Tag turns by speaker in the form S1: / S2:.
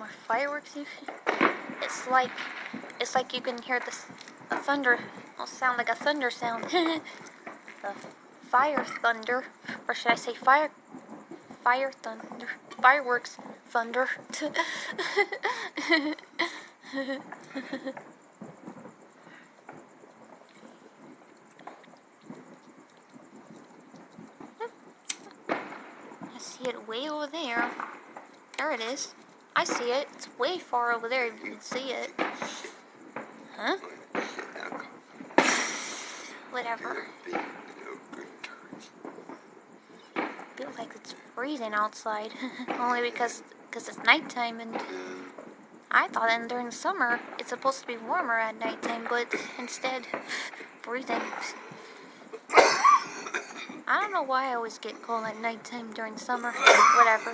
S1: more fireworks. It's like you can hear the thunder. It'll sound like a thunder sound. The fire thunder, or should I say fire thunder, fireworks thunder. I see it way over there. There it is. I see it. It's way far over there if you can see it. Huh? Whatever. Feels like it's freezing outside. Only because it's nighttime, and I thought that during the summer it's supposed to be warmer at nighttime, but instead freezing. I don't know why I always get cold at nighttime during summer. Whatever.